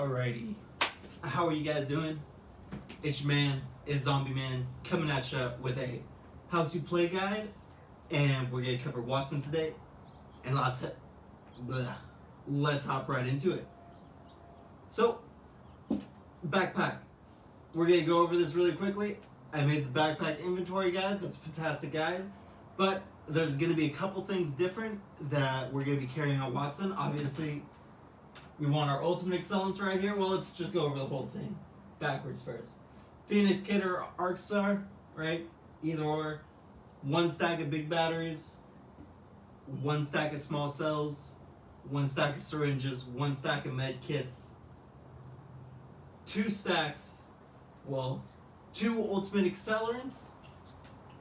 Alrighty, how are you guys doing? It's your man, it's Zombie Man, coming at you with a how to play guide, and we're gonna cover Wattson today. And let's hop right into it. So, backpack. We're gonna go over this really quickly. I made the backpack inventory guide. That's a fantastic guide, but there's gonna be a couple things different that we're gonna be carrying on Wattson. Obviously, we want our ultimate excellence right here. Well, let's just go over the whole thing backwards first. Phoenix Kit or Arc Star, right? Either or. 1 stack of big batteries, 1 stack of small cells, 1 stack of syringes, 1 stack of med kits, 2 stacks, well, 2 ultimate accelerants,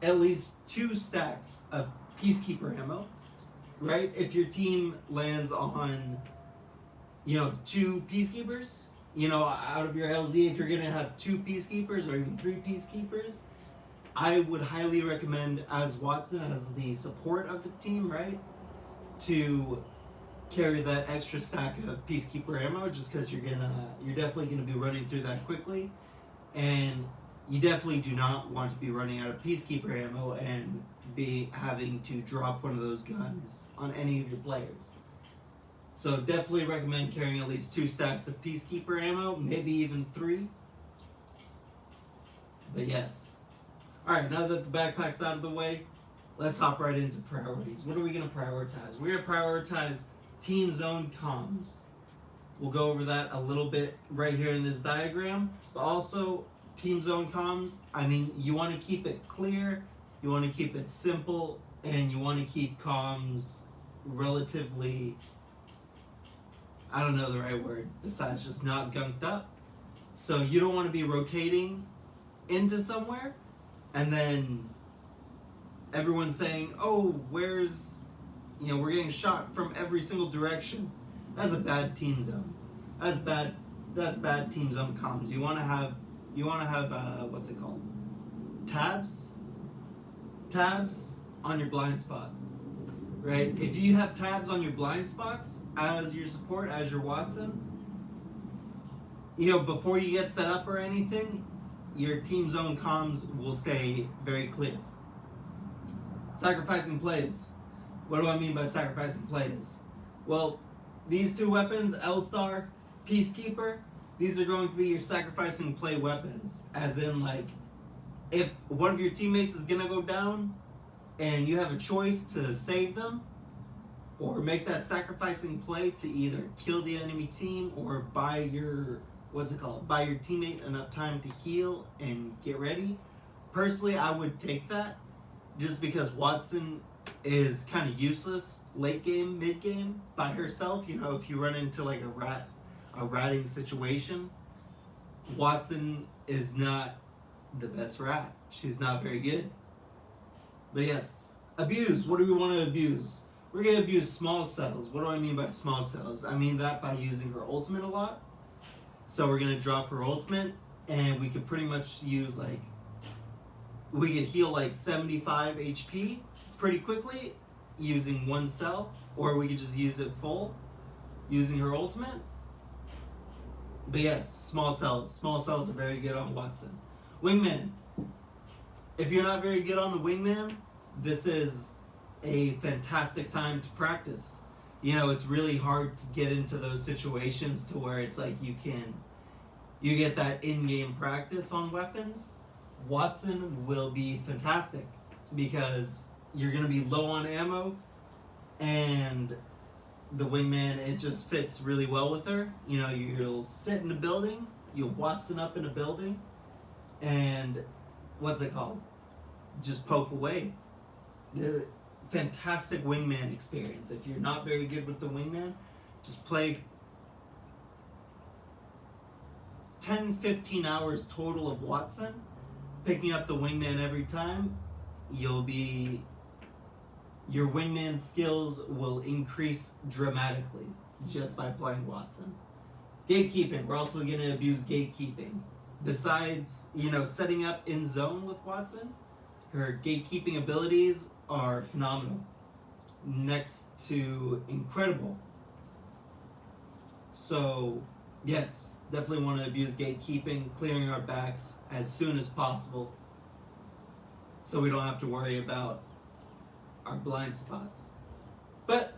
at least 2 stacks of Peacekeeper ammo, right? If your team lands on 2 Peacekeepers, out of your LZ, if you're going to have 2 Peacekeepers or even 3 Peacekeepers, I would highly recommend, as Wattson, as the support of the team, right, to carry that extra stack of Peacekeeper ammo, just because you're definitely gonna be running through that quickly, and you definitely do not want to be running out of Peacekeeper ammo and be having to drop one of those guns on any of your players. So definitely recommend carrying at least 2 stacks of Peacekeeper ammo, maybe even 3. But yes. Alright, now that the backpack's out of the way, let's hop right into priorities. What are we going to prioritize? We're going to prioritize team zone comms. We'll go over that a little bit right here in this diagram. But also, team zone comms, you want to keep it clear, you want to keep it simple, and you want to keep comms relatively, I don't know the right word, besides just not gunked up. So you don't want to be rotating into somewhere and then everyone's saying, oh, we're getting shot from every single direction. That's a bad team zone. That's bad team zone comms. You want to have what's it called? Tabs on your blind spot. Right? If you have tabs on your blind spots as your support, as your Wattson, before you get set up or anything, your team zone comms will stay very clear. Sacrificing plays. What do I mean by sacrificing plays? Well, these 2 weapons, L-Star, Peacekeeper, these are going to be your sacrificing play weapons. As in, if one of your teammates is going to go down and you have a choice to save them or make that sacrificing play to either kill the enemy team or buy your teammate enough time to heal and get ready. Personally, I would take that just because Wattson is kind of useless late game, mid game by herself. If you run into a ratting situation, Wattson is not the best rat. She's not very good. But yes, abuse. What do we want to abuse? We're going to abuse small cells. What do I mean by small cells? I mean that by using her ultimate a lot. So we're going to drop her ultimate, and we could pretty much use we could heal 75 HP pretty quickly using 1 cell, or we could just use it full using her ultimate. But yes, small cells. Small cells are very good on Wattson. Wingman. If you're not very good on the wingman, this is a fantastic time to practice. It's really hard to get into those situations to where it's you get that in-game practice on weapons. Wattson will be fantastic because you're going to be low on ammo, and the wingman, it just fits really well with her. You'll sit in a building, you'll Wattson up in a building, and just poke away. The fantastic wingman experience. If you're not very good with the wingman, just play 10-15 hours total of Wattson, picking up the wingman every time. Your wingman skills will increase dramatically just by playing Wattson. Gatekeeping. We're also going to abuse gatekeeping. Besides, setting up in zone with Wattson, her gatekeeping abilities are phenomenal. Next to incredible. So yes, definitely want to abuse gatekeeping, clearing our backs as soon as possible so we don't have to worry about our blind spots. But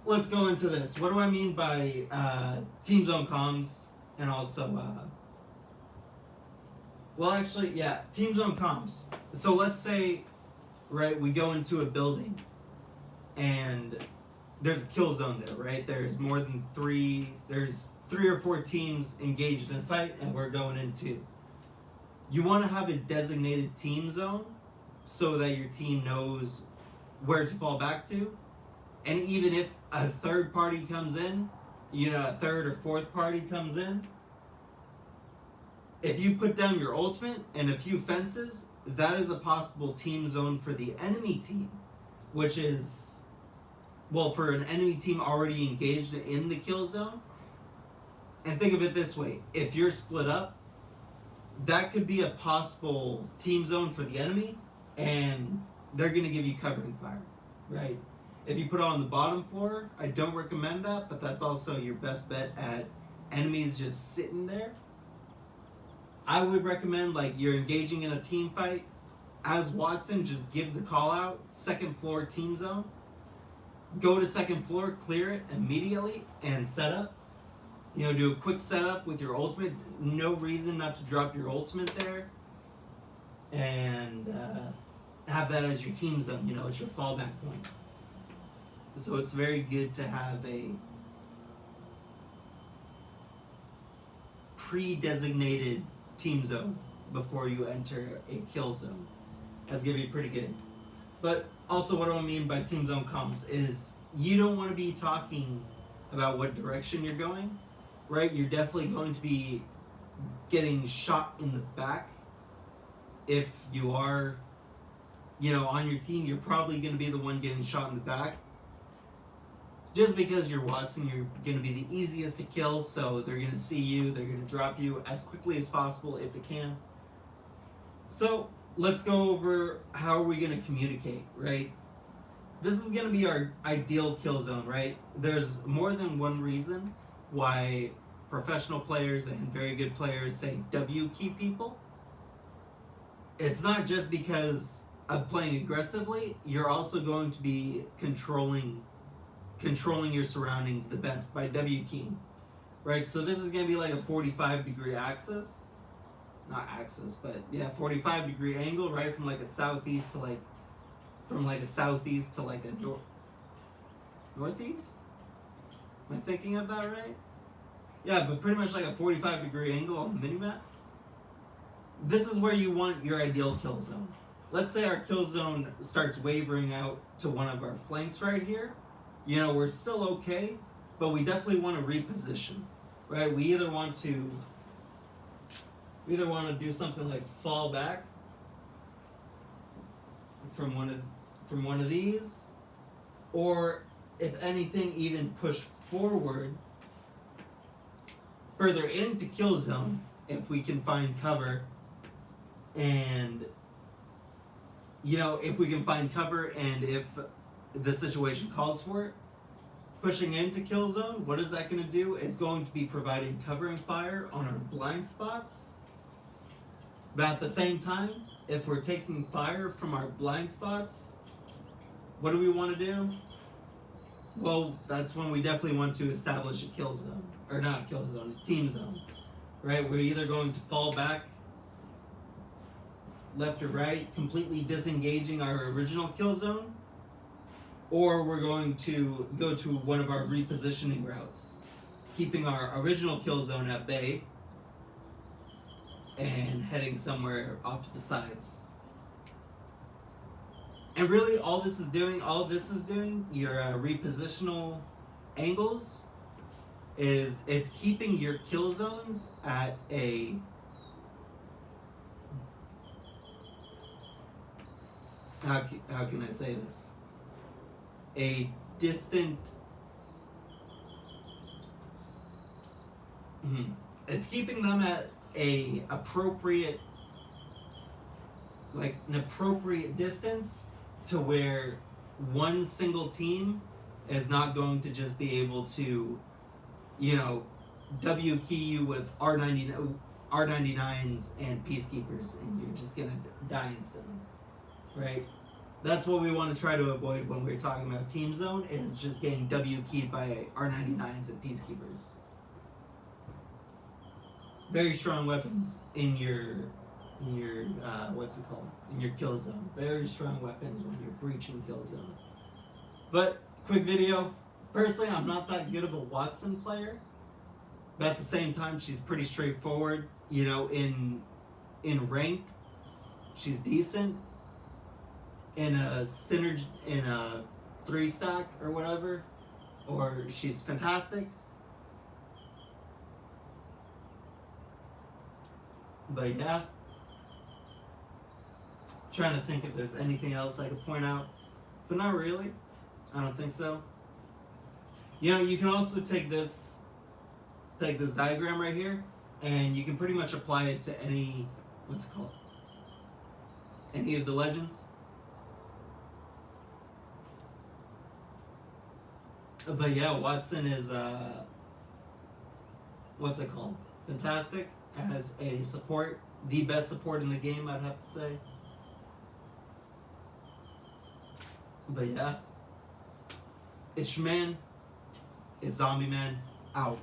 let's go into this. What do I mean by team zone comms and also, team zone comms. So let's say, right, we go into a building and there's a kill zone there, right? There's there's 3 or 4 teams engaged in a fight and we're going into. You want to have a designated team zone so that your team knows where to fall back to. And even if a third party comes in, a third or fourth party comes in, if you put down your ultimate and a few fences, that is a possible team zone for the enemy team, which is, well, for an enemy team already engaged in the kill zone. And think of it this way, if you're split up, that could be a possible team zone for the enemy, and they're going to give you covering fire, right? If you put it on the bottom floor, I don't recommend that, but that's also your best bet at enemies just sitting there. I would recommend, like, you're engaging in a team fight, as Wattson, just give the call out, second floor team zone. Go to second floor, clear it immediately, and set up. Do a quick setup with your ultimate. No reason not to drop your ultimate there. And have that as your team zone. It's your fallback point. So it's very good to have a pre-designated team zone before you enter a kill zone. That's going to be pretty good. But also what I mean by team zone comms is you don't want to be talking about what direction you're going, right? You're definitely going to be getting shot in the back. If you are, on your team, you're probably going to be the one getting shot in the back. Just because you're Wattson, you're going to be the easiest to kill, so they're going to see you, they're going to drop you as quickly as possible if they can. So let's go over how are we going to communicate, right? This is going to be our ideal kill zone, right? There's more than one reason why professional players and very good players say W key people. It's not just because of playing aggressively, you're also going to be controlling your surroundings the best by W keying, right? So this is going to be like a 45-degree axis. Not axis, but yeah, 45-degree angle, right? From like a southeast to like a northeast? Am I thinking of that right? Yeah, but pretty much like a 45-degree angle on the minimap. This is where you want your ideal kill zone. Let's say our kill zone starts wavering out to one of our flanks right here. We're still okay, but we definitely want to reposition, right? We either want to do something like fall back from one of these, or if anything, even push forward further into kill zone if we can find cover, and if if the situation calls for it. Pushing into kill zone, what is that going to do? It's going to be providing covering fire on our blind spots. But at the same time, if we're taking fire from our blind spots, what do we want to do? Well, that's when we definitely want to establish a kill zone. Or not kill zone, a team zone. Right? We're either going to fall back left or right, completely disengaging our original kill zone, or we're going to go to one of our repositioning routes, keeping our original kill zone at bay and heading somewhere off to the sides. And really all this is doing, your repositional angles, is it's keeping your kill zones at a how can I say this? A distant. It's keeping them at an appropriate distance to where one single team is not going to just be able to, W key you with R99s and Peacekeepers, and you're just gonna die instantly, right? That's what we want to try to avoid when we're talking about Team Zone, is just getting W keyed by R99s and Peacekeepers. Very strong weapons in your what's it called? In your kill zone. Very strong weapons when you're breaching kill zone. But quick video. Personally, I'm not that good of a Wattson player, but at the same time, she's pretty straightforward. You know, in ranked, she's decent. In a synergy, in a 3-stack or whatever, or she's fantastic. But yeah, trying to think if there's anything else I could point out, but not really. I don't think so. You know, you can also take this diagram right here, and you can pretty much apply it to any, what's it called? Any of the legends. But yeah, Wattson is what's it called? Fantastic as a support, the best support in the game, I'd have to say. But yeah, it's your man, it's Zombie Man, out.